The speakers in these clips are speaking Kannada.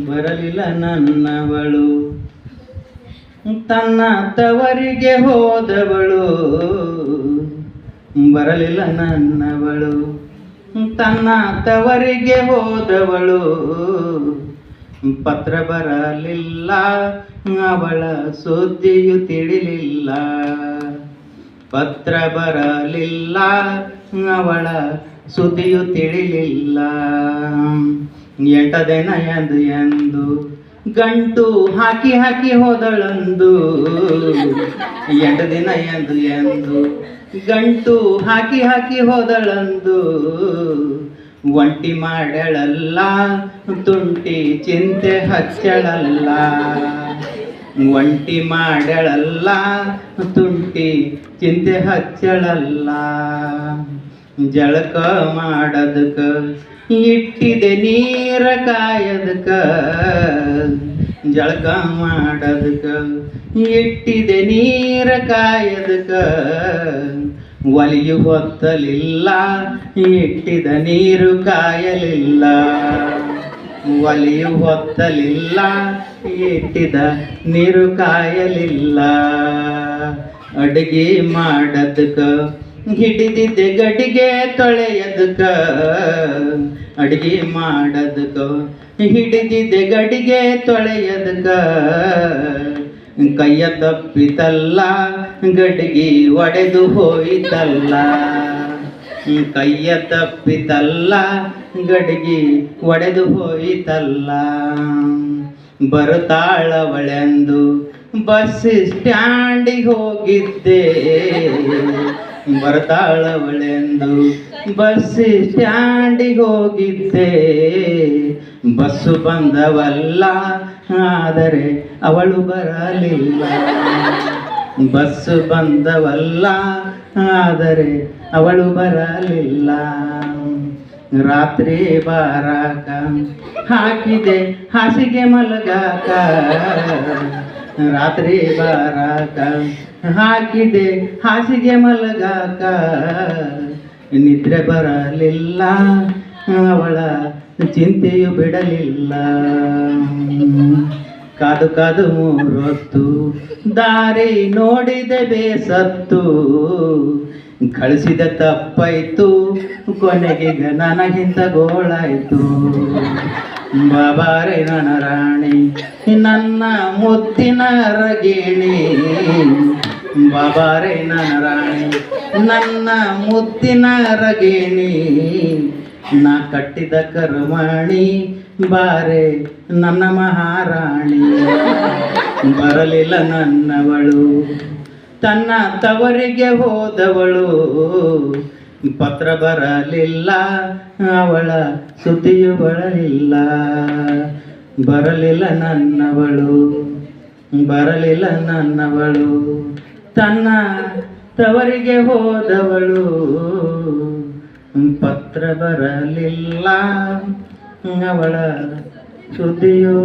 ಬರಲಿಲ್ಲ ನನ್ನವಳು, ತನ್ನ ತವರಿಗೆ ಹೋದವಳು. ಬರಲಿಲ್ಲ ನನ್ನವಳು, ತನ್ನ ತವರಿಗೆ ಹೋದವಳು. ಪತ್ರ ಬರಲಿಲ್ಲ, ಅವಳ ಸುದ್ದಿಯು ತಿಳಿಲಿಲ್ಲ. ಪತ್ರ ಬರಲಿಲ್ಲ, ಅವಳ ಸುದ್ದಿಯು ತಿಳಿಲಿಲ್ಲ. 8 ದಿನ ಎಂದು ಗಂಟು ಹಾಕಿ ಹಾಕಿ ಹೋದಳಂದು. 8 ದಿನ ಎಂದು ಗಂಟು ಹಾಕಿ ಹಾಕಿ ಹೋದಳಂದು. ಒಂಟಿ ಮಾಡಳಲ್ಲ, ತುಂಟಿ ಚಿಂತೆ ಹಚ್ಚಳಲ್ಲ. ಒಂಟಿ ಮಾಡಳಲ್ಲ, ತುಂಟಿ ಚಿಂತೆ ಹಚ್ಚಳಲ್ಲ. ಜಳಕ ಮಾಡದಕ ಇಟ್ಟಿದೆ ನೀರ ಕಾಯದಕ. ಜಳಕ ಮಾಡದಕ ಇಟ್ಟಿದೆ ನೀರ ಕಾಯದಕ. ಒಲಿಯು ಹೊತ್ತಲಿಲ್ಲ, ಇಟ್ಟಿದ ನೀರು ಕಾಯಲಿಲ್ಲ. ಒಲಿಯು ಹೊತ್ತಲಿಲ್ಲ, ಇಟ್ಟಿದ ನೀರು ಕಾಯಲಿಲ್ಲ. ಅಡುಗೆ ಮಾಡದಕ ಹಿಡಿದಿದ್ದೆ ಗಡಿಗೆ ತೊಳೆಯದಕ. ಅಡುಗೆ ಮಾಡದಕ ಹಿಡಿದಿದ್ದೆ ಗಡಿಗೆ ತೊಳೆಯದಕ. ಕೈಯ ತಪ್ಪಿತಲ್ಲ, ಗಡಿಗೆ ಒಡೆದು ಹೋಯಿತಲ್ಲ. ಕೈಯ ತಪ್ಪಿತಲ್ಲ, ಗಡಿಗೆ ಒಡೆದು ಹೋಯಿತಲ್ಲ. ಬರುತ್ತಾಳವಳೆಂದು ಬಸ್ ಸ್ಟ್ಯಾಂಡಿಗೆ ಹೋಗಿದ್ದೆ. ಬರ್ತಾಳವಳೆಂದು ಬಸ್ ಸ್ಟ್ಯಾಂಡಿಗೆ ಹೋಗಿದ್ದೆ. ಬಸ್ಸು ಬಂದವಲ್ಲ, ಆದರೆ ಅವಳು ಬರಲಿಲ್ಲ. ಬಸ್ಸು ಬಂದವಲ್ಲ, ಆದರೆ ಅವಳು ಬರಲಿಲ್ಲ. ರಾತ್ರಿ ಬಾರಾಕ ಹಾಕಿದೆ ಹಾಸಿಗೆ ಮಲಗಾಕ. ರಾತ್ರಿ ಬಾರಾಕ ಹಾಕಿದೆ ಹಾಸಿಗೆ ಮಲಗಾಕ. ನಿದ್ರೆ ಬರಲಿಲ್ಲ, ಅವಳ ಚಿಂತೆಯು ಬಿಡಲಿಲ್ಲ. ಕಾದು ಕಾದು 3 ಹೊತ್ತು ದಾರಿ ನೋಡಿದೆ ಬೇಸತ್ತು. ಕಳಿಸಿದ ತಪ್ಪಾಯ್ತು, ಕೊನೆಗೆ ನನಗಿಂತ ಗೋಳಾಯ್ತು. ಬಾಬಾರೆ ನನ್ನ ರಾಣಿ, ನನ್ನ ಮುತ್ತಿನ ರಗಿಣಿ. ಬಾಬಾರೆ ನನ್ನ ರಾಣಿ, ನನ್ನ ಮುತ್ತಿನ ರಗಿಣಿ. ನಾ ಕಟ್ಟಿದ ಕರುಮಣಿ, ಬಾರೆ ನನ್ನ ಮಹಾರಾಣಿ. ಬರಲಿಲ್ಲ ನನ್ನವಳು, ತನ್ನ ತವರಿಗೆ ಹೋದವಳು. ಪತ್ರ ಬರಲಿಲ್ಲ, ಅವಳ ಸುದ್ದಿಯು ಬರಲಿಲ್ಲ. ಬರಲಿಲ್ಲ ನನ್ನವಳು, ಬರಲಿಲ್ಲ ನನ್ನವಳು. ತನ್ನ ತವರಿಗೆ ಹೋದವಳು. ಪತ್ರ ಬರಲಿಲ್ಲ, ಅವಳ ಸುದ್ದಿಯು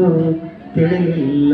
ತಿಳಿಲಿಲ್ಲ.